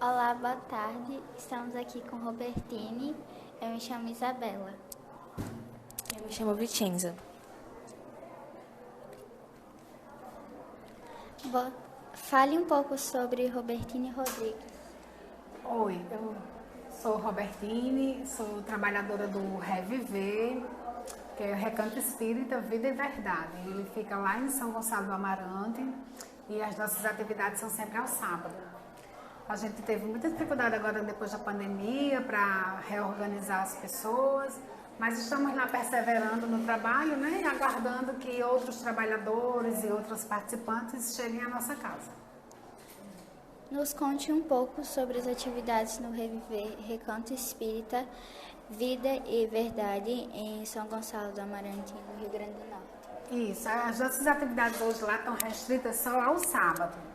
Olá, boa tarde. Estamos aqui com Robertine. Eu me chamo Isabela. Eu me chamo Vicenza. Fale um pouco sobre Robertine Rodrigues. Oi, eu sou Robertine, sou trabalhadora do Reviver, que é o Recanto Espírita Vida e Verdade. Ele fica lá em São Gonçalo do Amarante e as nossas atividades são sempre ao sábado. A gente teve muita dificuldade agora depois da pandemia para reorganizar as pessoas, mas estamos lá perseverando no trabalho, né, e aguardando que outros trabalhadores e outros participantes cheguem à nossa casa. Nos conte um pouco sobre as atividades no Reviver Recanto Espírita Vida e Verdade em São Gonçalo do Amarante, no Rio Grande do Norte. Isso, as nossas atividades hoje lá estão restritas só ao sábado.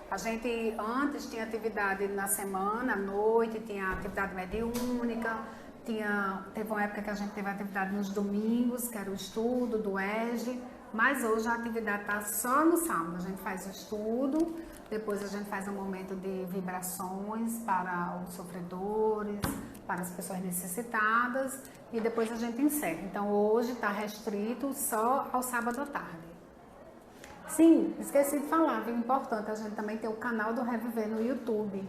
A gente antes tinha atividade na semana, à noite, tinha atividade mediúnica, teve uma época que a gente teve atividade nos domingos, que era o estudo do EJE, mas hoje a atividade está só no sábado. A gente faz o estudo, depois a gente faz um momento de vibrações para os sofredores, para as pessoas necessitadas e depois a gente encerra. Então hoje está restrito só ao sábado à tarde. Sim, esqueci de falar, viu? Importante, a gente também tem o canal do Reviver no YouTube.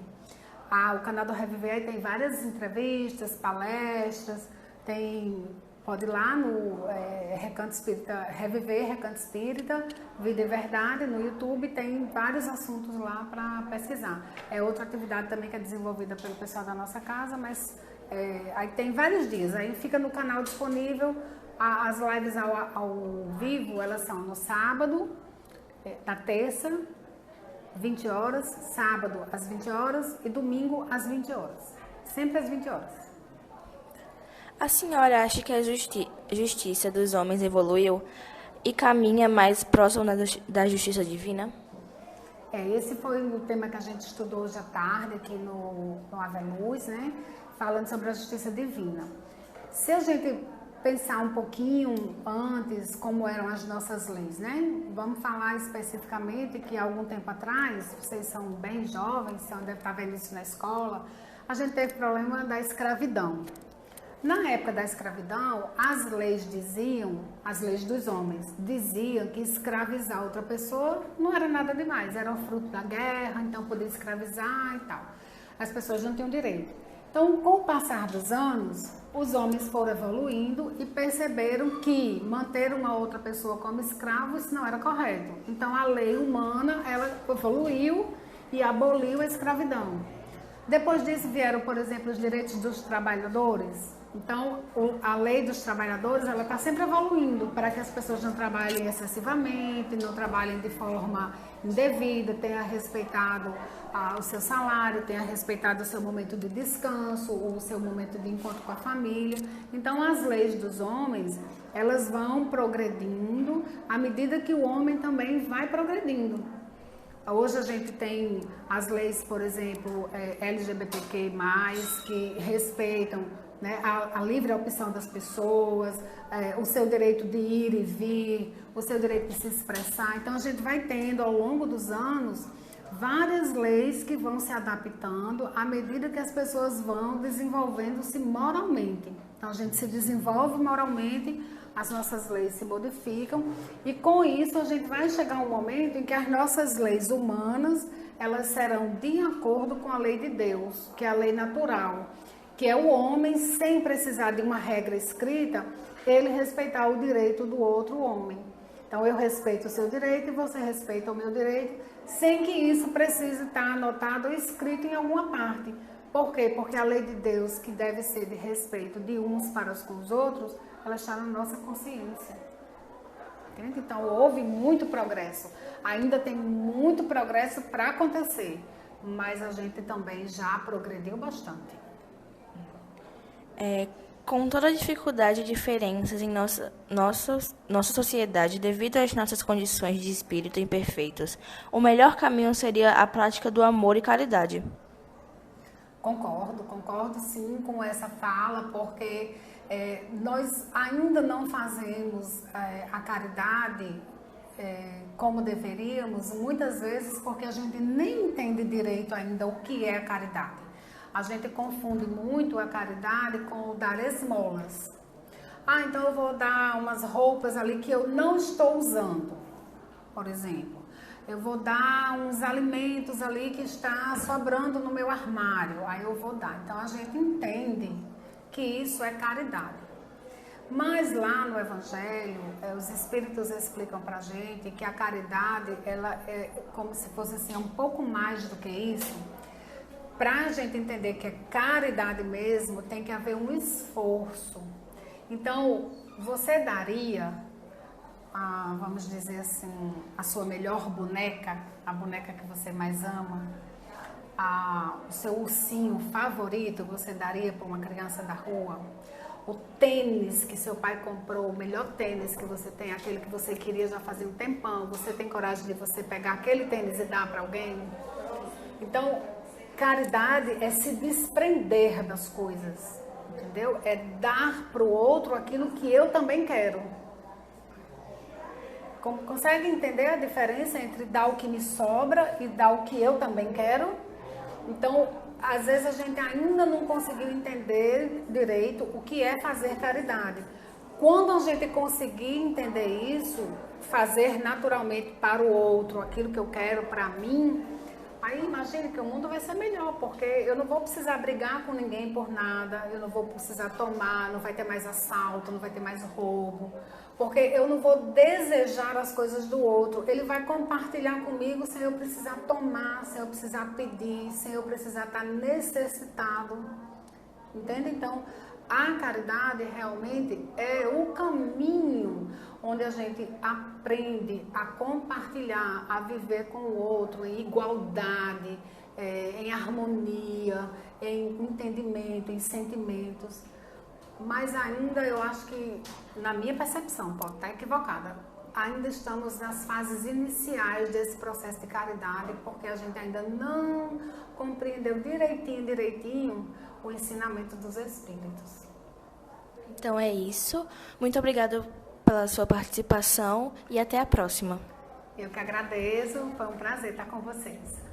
O canal do Reviver tem várias entrevistas, palestras, pode ir lá no Recanto Espírita, Reviver Recanto Espírita, Vida e Verdade, no YouTube tem vários assuntos lá para pesquisar. É outra atividade também que é desenvolvida pelo pessoal da nossa casa, mas aí tem vários dias, aí fica no canal disponível. As lives ao vivo, elas são no sábado, na terça, 20 horas, sábado às 20 horas e domingo às 20 horas. Sempre às 20 horas. A senhora acha que a justiça dos homens evoluiu e caminha mais próximo da justiça divina? Esse foi o tema que a gente estudou hoje à tarde aqui no Ave Luz, né? Falando sobre a justiça divina. Se a gente pensar um pouquinho antes como eram as nossas leis, né? Vamos falar especificamente que há algum tempo atrás, vocês são bem jovens, devem estar vendo isso na escola, a gente teve problema da escravidão. Na época da escravidão, as leis dos homens, diziam que escravizar outra pessoa não era nada demais, era um fruto da guerra, então podia escravizar e tal. As pessoas não tinham direito. Então, com o passar dos anos, os homens foram evoluindo e perceberam que manter uma outra pessoa como escravo, isso não era correto. Então, a lei humana, ela evoluiu e aboliu a escravidão. Depois disso, vieram, por exemplo, os direitos dos trabalhadores. Então, a lei dos trabalhadores, ela está sempre evoluindo para que as pessoas não trabalhem excessivamente, não trabalhem de forma indevida, tenha respeitado o seu salário, tenha respeitado o seu momento de descanso, o seu momento de encontro com a família. Então, as leis dos homens, elas vão progredindo à medida que o homem também vai progredindo. Hoje a gente tem as leis, por exemplo, LGBTQ+, que respeitam, né, a livre opção das pessoas, o seu direito de ir e vir, o seu direito de se expressar. Então a gente vai tendo ao longo dos anos várias leis que vão se adaptando à medida que as pessoas vão desenvolvendo-se moralmente. Então a gente se desenvolve moralmente, as nossas leis se modificam e com isso a gente vai chegar a um momento em que as nossas leis humanas, elas serão de acordo com a lei de Deus, que é a lei natural, que é o homem, sem precisar de uma regra escrita, ele respeitar o direito do outro homem. Então eu respeito o seu direito e você respeita o meu direito, sem que isso precise estar anotado ou escrito em alguma parte. Por quê? Porque a lei de Deus, que deve ser de respeito de uns para com os outros, ela está na nossa consciência. Entende? Então houve muito progresso. Ainda tem muito progresso para acontecer, mas a gente também já progrediu bastante. Com toda a dificuldade e diferenças em nossa sociedade devido às nossas condições de espírito imperfeitos, o melhor caminho seria a prática do amor e caridade. Concordo sim com essa fala, porque nós ainda não fazemos a caridade como deveríamos, muitas vezes porque a gente nem entende direito ainda o que é a caridade. A gente confunde muito a caridade com o dar esmolas. Ah, então eu vou dar umas roupas ali que eu não estou usando, por exemplo. Eu vou dar uns alimentos ali que está sobrando no meu armário, aí eu vou dar. Então a gente entende que isso é caridade. Mas lá no Evangelho, os Espíritos explicam pra gente que a caridade, ela é como se fosse assim, um pouco mais do que isso. Pra gente entender que é caridade mesmo, tem que haver um esforço. Então, você daria, vamos dizer assim, a sua melhor boneca, a boneca que você mais ama, o seu ursinho favorito, você daria para uma criança da rua? O tênis que seu pai comprou, o melhor tênis que você tem, aquele que você queria já fazia um tempão, você tem coragem de você pegar aquele tênis e dar para alguém? Então, caridade é se desprender das coisas, entendeu? É dar para o outro aquilo que eu também quero. Consegue entender a diferença entre dar o que me sobra e dar o que eu também quero? Então, às vezes a gente ainda não conseguiu entender direito o que é fazer caridade. Quando a gente conseguir entender isso, fazer naturalmente para o outro aquilo que eu quero para mim, aí imagine que o mundo vai ser melhor, porque eu não vou precisar brigar com ninguém por nada, eu não vou precisar tomar, não vai ter mais assalto, não vai ter mais roubo, porque eu não vou desejar as coisas do outro. Ele vai compartilhar comigo sem eu precisar tomar, sem eu precisar pedir, sem eu precisar estar necessitado. Entende? Então, a caridade realmente é o caminho onde a gente aprende a compartilhar, a viver com o outro em igualdade, em harmonia, em entendimento, em sentimentos. Mas ainda eu acho que, na minha percepção, pode estar equivocada, ainda estamos nas fases iniciais desse processo de caridade, porque a gente ainda não compreendeu direitinho o ensinamento dos Espíritos. Então é isso. Muito obrigada pela sua participação e até a próxima. Eu que agradeço, foi um prazer estar com vocês.